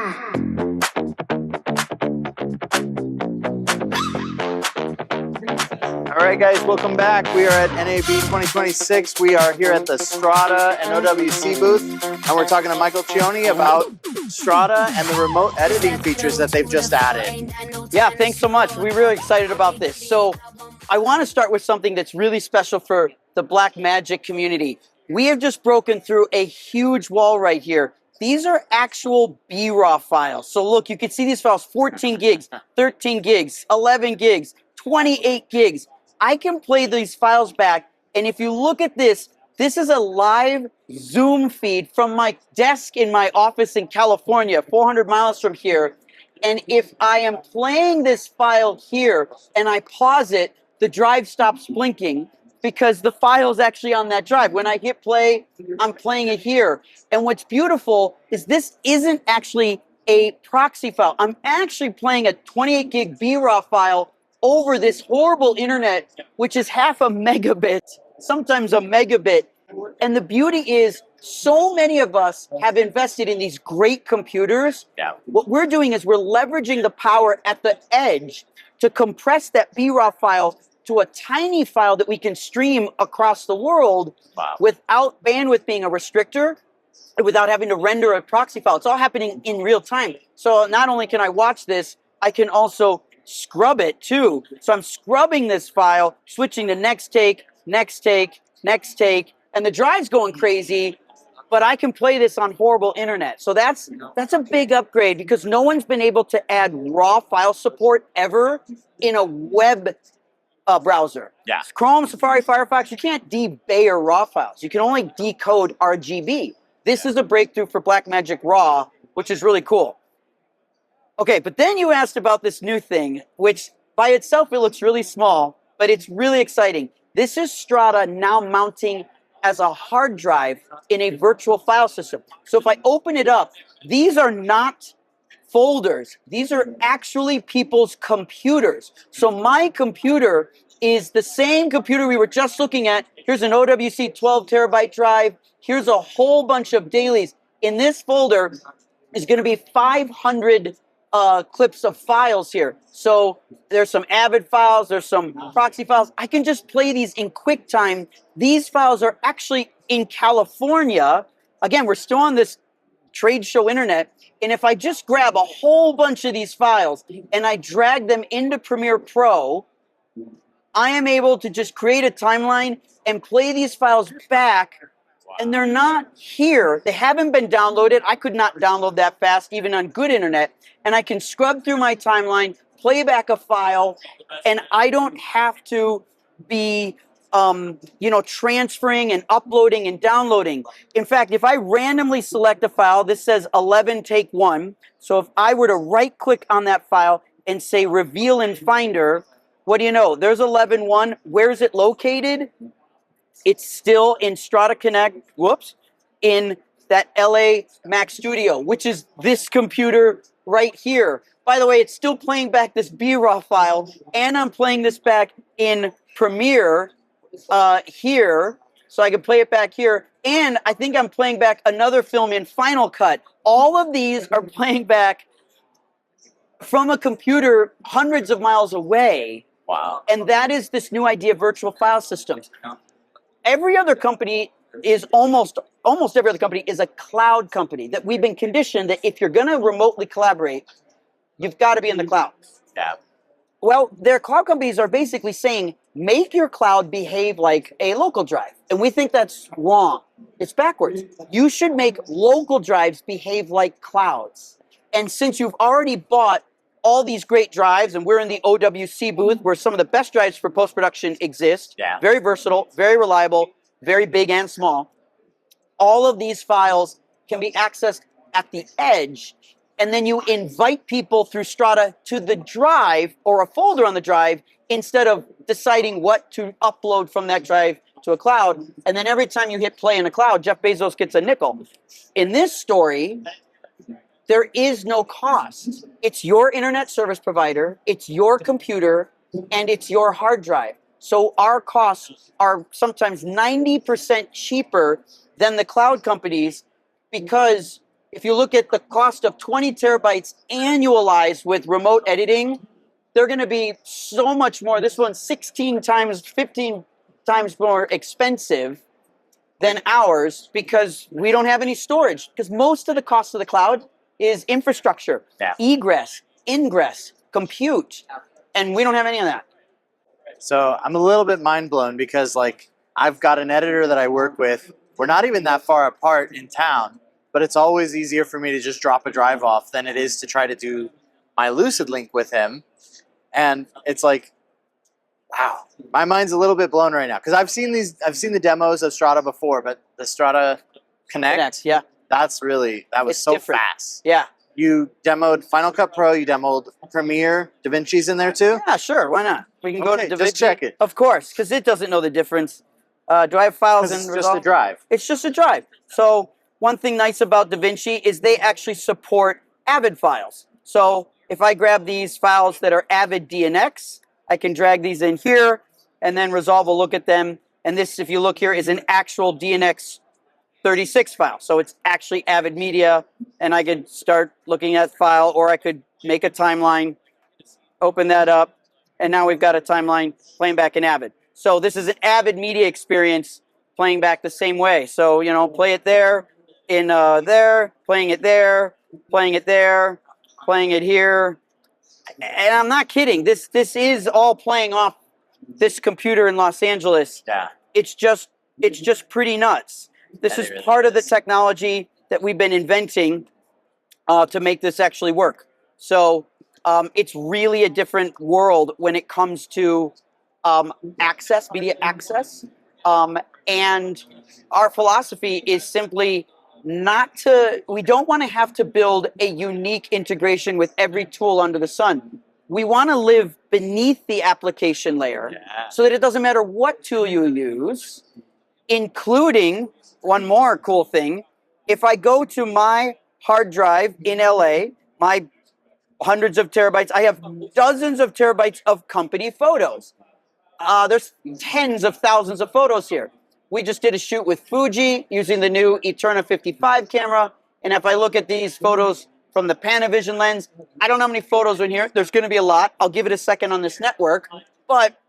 All right, guys, welcome back. We are at NAB 2026. We are here at the Strada and OWC booth, and we're talking to Michael Cioni about Strada and the remote editing features that they've just added. Yeah, thanks so much. We're really excited about this. So I want to start with something that's really special for the Blackmagic community. We have just broken through a huge wall right here. These are actual B-RAW files. So look, you can see these files, 14 gigs, 13 gigs, 11 gigs, 28 gigs. I can play these files back, and if you look at this, this is a live Zoom feed from my desk in my office in California, 400 miles from here. And if I am playing this file here and I pause it, the drive stops blinking because the file is actually on that drive. When I hit play, I'm playing it here. And what's beautiful is this isn't actually a proxy file. I'm actually playing a 28 gig B-RAW file over this horrible internet, which is half a megabit, sometimes a megabit. And the beauty is, so many of us have invested in these great computers. Yeah. What we're doing is we're leveraging the power at the edge to compress that B-RAW file to a tiny file that we can stream across the world. Wow. Without bandwidth being a restrictor, without having to render a proxy file. It's all happening in real time. So not only can I watch this, I can also scrub it too. So I'm scrubbing this file, switching to next take, next take, next take, and the drive's going crazy, but I can play this on horrible internet. So that's a big upgrade because no one's been able to add raw file support ever in a web browser. Yeah. Chrome, Safari, Firefox, you can't de-Bayer raw files. You can only decode RGB. This is a breakthrough for Blackmagic RAW, which is really cool. Okay, but then you asked about this new thing, which by itself it looks really small, but it's really exciting. This is Strada now mounting as a hard drive in a virtual file system. So if I open it up, these are not folders. These are actually people's computers. So my computer is the same computer we were just looking at. Here's an OWC 12 terabyte drive. Here's a whole bunch of dailies. In this folder is going to be 500 clips of files here. So there's some Avid files, there's some proxy files. I can just play these in QuickTime. These files are actually in California. Again, we're still on this trade show internet. And if I just grab a whole bunch of these files and I drag them into Premiere Pro, I am able to just create a timeline and play these files back. And they're not here. They haven't been downloaded. I could not download that fast, even on good internet. And I can scrub through my timeline, play back a file, and I don't have to be, transferring and uploading and downloading. In fact, if I randomly select a file, this says 11 take 1. So if I were to right-click on that file and say reveal in Finder, what do you know? There's 11.1. Where is it located? It's still in Strada Connect, in that LA Mac Studio, which is this computer right here. By the way, it's still playing back this B-RAW file, and I'm playing this back in Premiere here, so I can play it back here. And I think I'm playing back another film in Final Cut. All of these are playing back from a computer hundreds of miles away. Wow. And that is this new idea of virtual file systems. Every other company is almost every other company is a cloud company that we've been conditioned that if you're going to remotely collaborate, you've got to be in the cloud. Yeah. Well, their cloud companies are basically saying, make your cloud behave like a local drive. And we think that's wrong. It's backwards. You should make local drives behave like clouds. And since you've already bought all these great drives, and we're in the OWC booth where some of the best drives for post-production exist. Yeah. Very versatile, very reliable, very big and small. All of these files can be accessed at the edge, and then you invite people through Strada to the drive or a folder on the drive instead of deciding what to upload from that drive to a cloud. And then every time you hit play in a cloud, Jeff Bezos gets a nickel. In this story, there is no cost. It's your internet service provider, it's your computer, and it's your hard drive. So our costs are sometimes 90% cheaper than the cloud companies because if you look at the cost of 20 terabytes annualized with remote editing, they're going to be so much more. This one's 16 times, 15 times more expensive than ours because we don't have any storage. Because most of the cost of the cloud is infrastructure, egress, ingress, compute, and we don't have any of that. So I'm a little bit mind blown because like I've got an editor that I work with. We're not even that far apart in town, but it's always easier for me to just drop a drive off than it is to try to do my Lucid Link with him. And it's like, wow, my mind's a little bit blown right now because I've seen the demos of Strada before, but the Strada Connect, Yeah, that was so different. fast. Yeah. You demoed Final Cut Pro, you demoed Premiere, DaVinci's in there too? Yeah, sure. Why not? We can go to DaVinci. Just check it. Of course, because it doesn't know the difference. Do I have files in It's Resolve? just a drive. It's just a drive. So one thing nice about DaVinci is they actually support Avid files. So if I grab these files that are Avid DNX, I can drag these in here, and then Resolve will look at them. And this, if you look here, is an actual DNX 36 file. So it's actually Avid Media, and I could start looking at the file, or I could make a timeline, open that up, and now we've got a timeline playing back in Avid. So this is an Avid Media experience playing back the same way. So, you know, play it there, in there, playing it there, playing it there, playing it here. And I'm not kidding. This is all playing off this computer in Los Angeles. Yeah. It's just pretty nuts. This is part of the technology that we've been inventing to make this actually work. So it's really a different world when it comes to access, media access. And our philosophy is simply we don't want to have to build a unique integration with every tool under the sun. We want to live beneath the application layer so that it doesn't matter what tool you use, including one more cool thing. If I go to my hard drive in LA, my hundreds of terabytes, I have dozens of terabytes of company photos. There's tens of thousands of photos here. We just did a shoot with Fuji using the new Eterna 55 camera. And if I look at these photos from the Panavision lens, I don't know how many photos are in here. There's going to be a lot. I'll give it a second on this network. But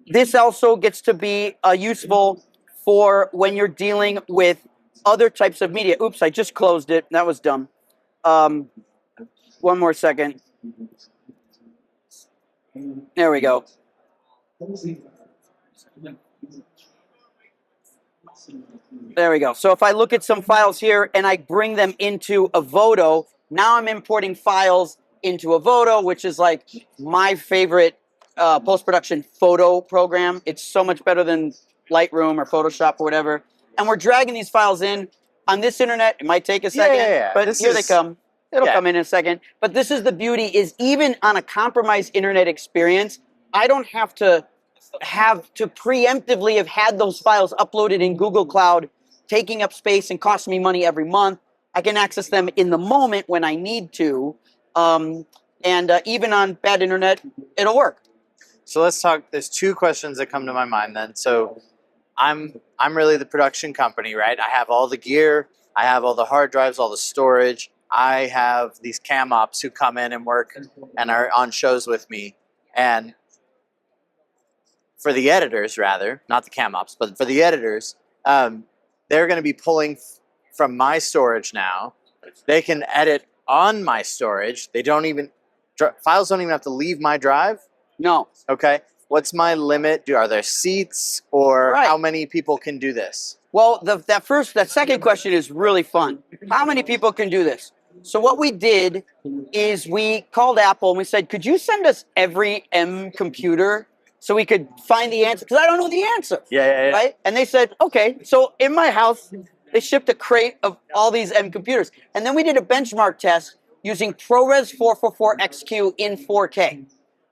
this also gets to be useful for when you're dealing with other types of media. Oops, I just closed it. That was dumb. One more second. There we go. There we go. So if I look at some files here and I bring them into Avoto, now I'm importing files into Avoto, which is like my favorite post-production photo program. It's so much better than Lightroom or Photoshop or whatever. And we're dragging these files in on this internet. It might take a second, but here they come. It'll come in a second. But this is the beauty, is even on a compromised internet experience, I don't have to preemptively have had those files uploaded in Google Cloud, taking up space and costing me money every month. I can access them in the moment when I need to. And even on bad internet, it'll work. So let's talk. There's two questions that come to my mind then. So I'm really the production company, right? I have all the gear. I have all the hard drives, all the storage. I have these cam ops who come in and work and are on shows with me. And for the editors, rather, not the cam ops, but for the editors, they're going to be pulling from my storage now. They can edit on my storage. They don't even, files don't even have to leave my drive. No. Okay. What's my limit? Are there seats, or how many people can do this? Well, that second question is really fun. How many people can do this? So what we did is we called Apple and we said, could you send us every M computer so we could find the answer? Because I don't know the answer. Yeah. Right? And they said, okay. So in my house, they shipped a crate of all these M computers. And then we did a benchmark test using ProRes 444XQ in 4K.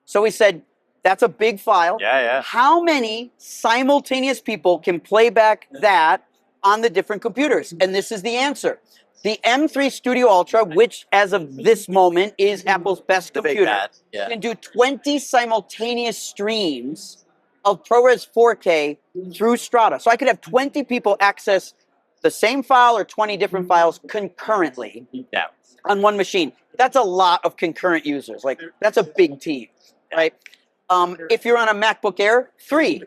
So we said, that's a big file. Yeah. How many simultaneous people can play back that on the different computers? And this is the answer. The M3 Studio Ultra, which as of this moment is Apple's best computer, can do 20 simultaneous streams of ProRes 4K through Strada. So I could have 20 people access the same file or 20 different files concurrently Yeah. on one machine. That's a lot of concurrent users. Like, that's a big team, right? If you're on a MacBook Air, 3.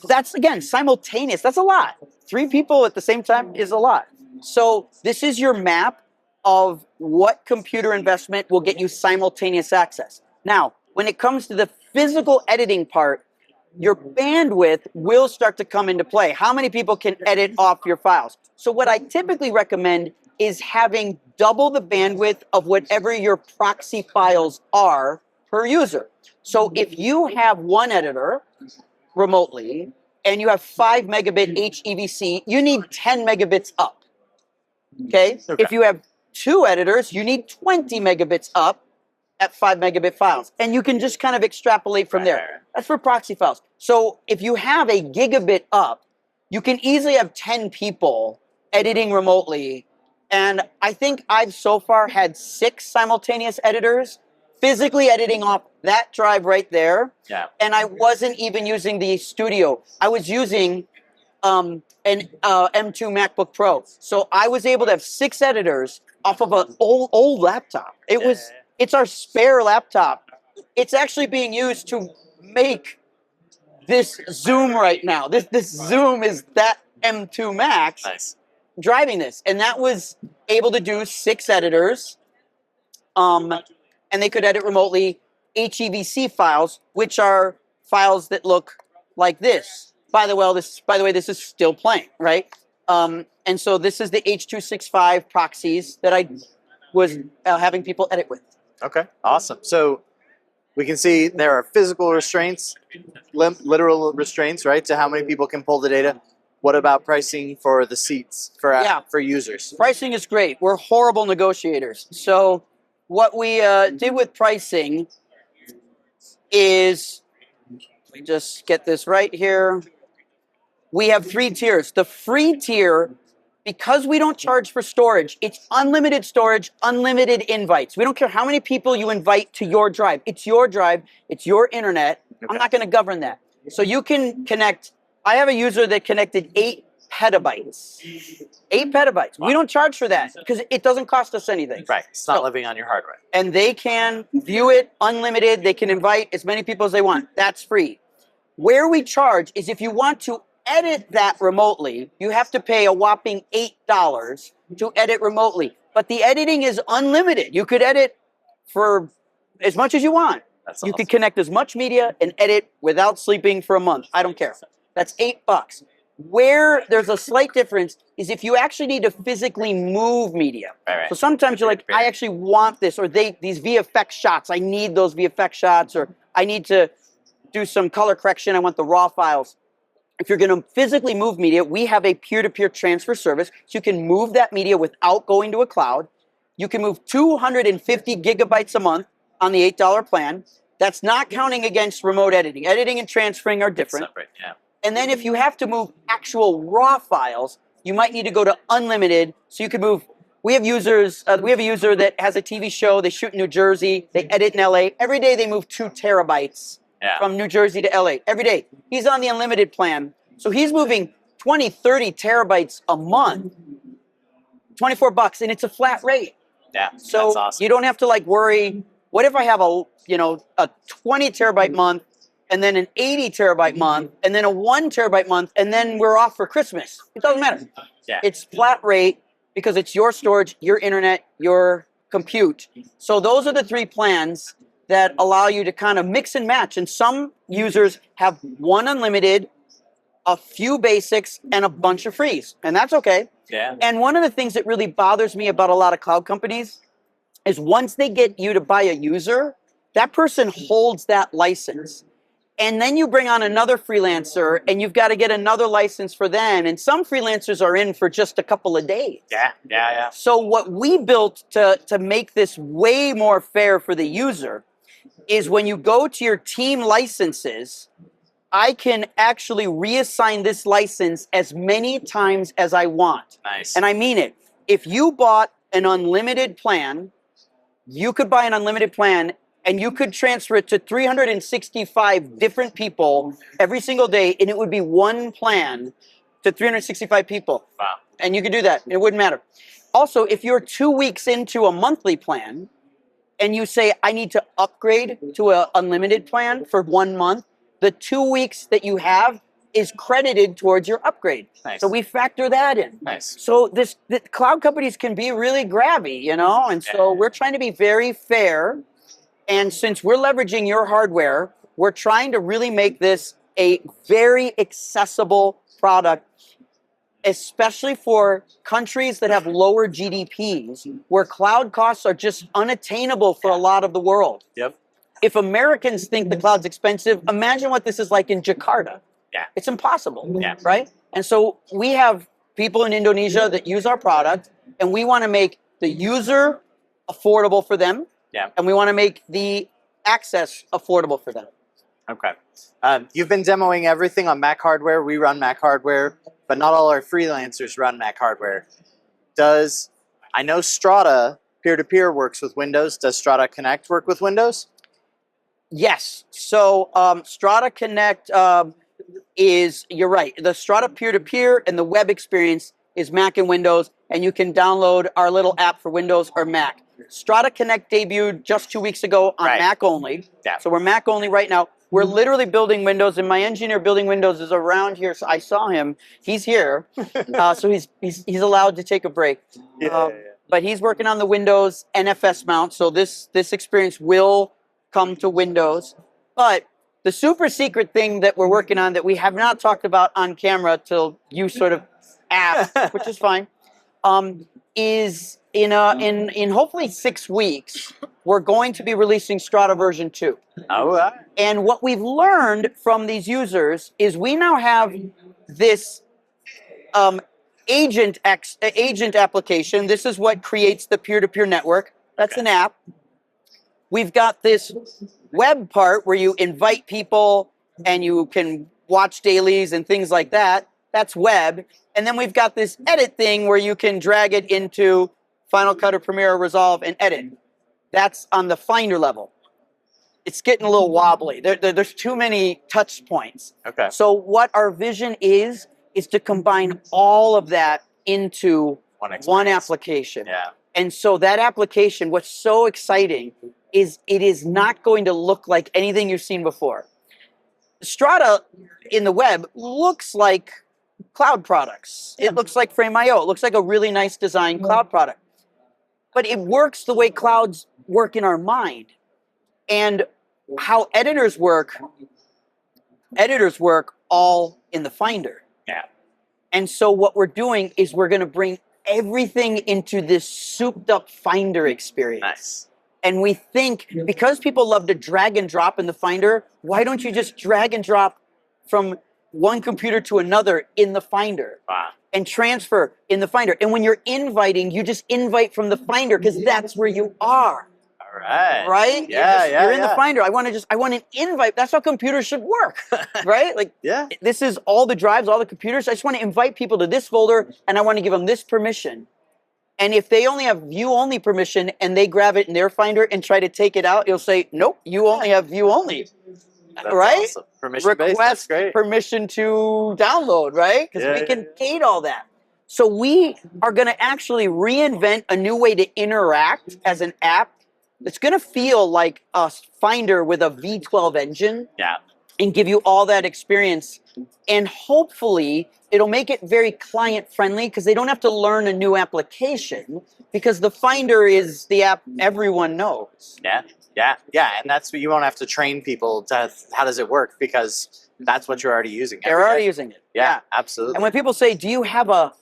That's, again, simultaneous. That's a lot. 3 people at the same time is a lot. So this is your map of what computer investment will get you simultaneous access. Now, when it comes to the physical editing part, your bandwidth will start to come into play. How many people can edit off your files? So what I typically recommend is having double the bandwidth of whatever your proxy files are per user. So if you have one editor remotely and you have 5 megabit HEVC, you need 10 megabits up. Okay? If you have 2 editors, you need 20 megabits up at 5 megabit files. And you can just kind of extrapolate from there. That's for proxy files. So if you have a gigabit up, you can easily have 10 people editing remotely. And I think I've so far had 6 simultaneous editors physically editing off that drive right there. Yeah. And I wasn't even using the studio. I was using an M2 MacBook Pro. So I was able to have 6 editors off of an old laptop. It's our spare laptop. It's actually being used to make this Zoom right now. This Zoom is that M2 Max driving this. And that was able to do 6 editors. And they could edit remotely HEVC files, which are files that look like this. By the way, this is still playing, right? And so this is the H.265 proxies that I was having people edit with. Okay, awesome. So we can see there are physical restraints, literal restraints, right, to how many people can pull the data. What about pricing for the seats for users? Pricing is great. We're horrible negotiators. So what we did with pricing is, let me just get this right here. We have 3 tiers. The free tier, because we don't charge for storage, it's unlimited storage, unlimited invites. We don't care how many people you invite to your drive. It's your drive. It's your internet. Okay. I'm not going to govern that. So you can connect. I have a user that connected 8 petabytes. 8 petabytes. Wow. We don't charge for that because it doesn't cost us anything. Right. It's not living on your hard drive. And they can view it unlimited. They can invite as many people as they want. That's free. Where we charge is if you want to edit that remotely, you have to pay a whopping $8 to edit remotely. But the editing is unlimited. You could edit for as much as you want. That's you awesome. could connect as much media and edit without sleeping for a month. I don't care. That's $8. Where there's a slight difference is if you actually need to physically move media. Right. So sometimes you're like, I actually want this, or these VFX shots, I need those VFX shots, or I need to do some color correction, I want the raw files. If you're going to physically move media, we have a peer-to-peer transfer service, so you can move that media without going to a cloud. You can move 250 gigabytes a month on the $8 plan. That's not counting against remote editing. Editing and transferring are different. Separate, yeah. And then if you have to move actual raw files, you might need to go to unlimited, so you can move. We have users. We have a user that has a TV show. They shoot in New Jersey. They edit in LA. Every day they move 2 terabytes. Yeah. From New Jersey to LA every day. He's on the unlimited plan. So he's moving 20, 30 terabytes a month, $24, and it's a flat rate. Yeah, so that's awesome. You don't have to like worry, what if I have a 20 terabyte month and then an 80 terabyte month and then a 1 terabyte month and then we're off for Christmas. It doesn't matter. Yeah. It's flat rate because it's your storage, your internet, your compute. So those are the 3 plans that allow you to kind of mix and match. And some users have 1 unlimited, a few basics, and a bunch of frees. And that's okay. Yeah. And one of the things that really bothers me about a lot of cloud companies is once they get you to buy a user, that person holds that license. And then you bring on another freelancer and you've got to get another license for them. And some freelancers are in for just a couple of days. Yeah. So what we built to make this way more fair for the user is when you go to your team licenses, I can actually reassign this license as many times as I want. Nice. And I mean it. If you bought an unlimited plan, you could buy an unlimited plan and you could transfer it to 365 different people every single day, and it would be one plan to 365 people. Wow. And you could do that. It wouldn't matter. Also, if you're 2 weeks into a monthly plan and you say, I need to upgrade to an unlimited plan for 1 month, the 2 weeks that you have is credited towards your upgrade. Nice. So we factor that in. Nice. So the cloud companies can be really grabby, you know? And so we're trying to be very fair. And since we're leveraging your hardware, we're trying to really make this a very accessible product, especially for countries that have lower GDPs, where cloud costs are just unattainable for a lot of the world. Yep. If Americans think the cloud's expensive, imagine what this is like in Jakarta. Yeah. It's impossible, Yeah. right? And so we have people in Indonesia that use our product, and we want to make the user affordable for them, and we want to make the access affordable for them. Okay. You've been demoing everything on Mac hardware. We run Mac hardware, but not all our freelancers run Mac hardware. I know Strada peer-to-peer works with Windows. Does Strada Connect work with Windows? Yes. So Strada Connect you're right. The Strada peer-to-peer and the web experience is Mac and Windows, and you can download our little app for Windows or Mac. Strada Connect debuted just 2 weeks ago on Mac only. Yeah. So we're Mac only right now. We're literally building Windows, and my engineer building Windows is around here. So I saw him. He's here. So he's allowed to take a break. But he's working on the Windows NFS mount. So this experience will come to Windows. But the super secret thing that we're working on that we have not talked about on camera till you sort of asked, which is fine, is in hopefully 6 weeks, we're going to be releasing Strada version 2. All right. And what we've learned from these users is we now have this agent application. This is what creates the peer-to-peer network. That's an app. We've got this web part where you invite people and you can watch dailies and things like that. That's web. And then we've got this edit thing where you can drag it into Final Cut or Premiere or Resolve and edit. That's on the Finder level. It's getting a little wobbly. There's too many touch points. Okay. So what our vision is to combine all of that into one application. Yeah. And so that application, what's so exciting is it is not going to look like anything you've seen before. Strada in the web looks like cloud products. It looks like Frame.io. It looks like a really nice designed cloud product. But it works the way clouds work in our mind. And how editors work all in the Finder. Yeah. And so what we're doing is we're going to bring everything into this souped up Finder experience. Nice. And we think, because people love to drag and drop in the Finder, why don't you just drag and drop from one computer to another in the Finder? Wow. And transfer in the Finder. And when you're inviting, you just invite from the Finder because that's where you are. All right. Right? You're in the Finder. I want an invite. That's how computers should work. Right? Like, this is all the drives, all the computers. I just want to invite people to this folder and I want to give them this permission. And if they only have view-only permission and they grab it in their Finder and try to take it out, it'll say, nope, you only have view-only. That's right? Awesome. Permission-based, that's great. Permission to download, right? Because we can gate all that. So we are going to actually reinvent a new way to interact as an app that's going to feel like a Finder with a V12 engine. Yeah. And give you all that experience. And hopefully, it'll make it very client-friendly because they don't have to learn a new application because the Finder is the app everyone knows. Yeah. And that's what you won't have to train people to how does it work because that's what you're already using. They're already using it. Yeah, absolutely. And when people say, do you have a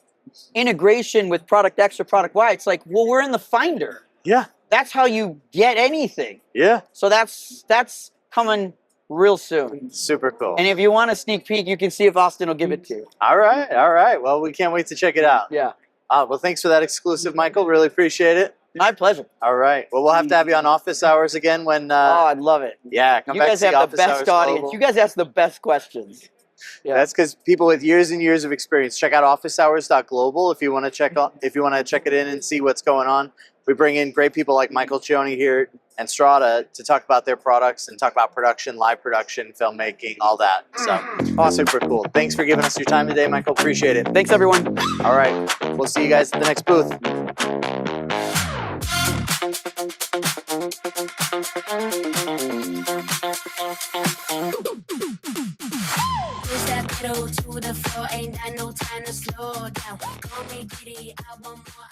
integration with product X or product Y? It's like, well, we're in the Finder. Yeah. That's how you get anything. Yeah. So that's coming real soon. Super cool. And if you want a sneak peek, you can see if Austin will give it to you. All right. Well, we can't wait to check it out. Yeah. Well, thanks for that exclusive, Michael. Really appreciate it. My pleasure. All right. Well, we'll have to have you on office hours again when... I'd love it. Yeah, come you back guys to have the the best audience. Global. You guys ask the best questions. Yeah. That's because people with years and years of experience. Check out officehours.global if you want to check it in and see what's going on. We bring in great people like Michael Cioni here and Strada to talk about their products and talk about production, live production, filmmaking, all that. So super cool. Thanks for giving us your time today, Michael. Appreciate it. Thanks, everyone. All right. We'll see you guys at the next booth. Push that pedal to the floor, ain't got no time to slow down. Call me giddy, I want more.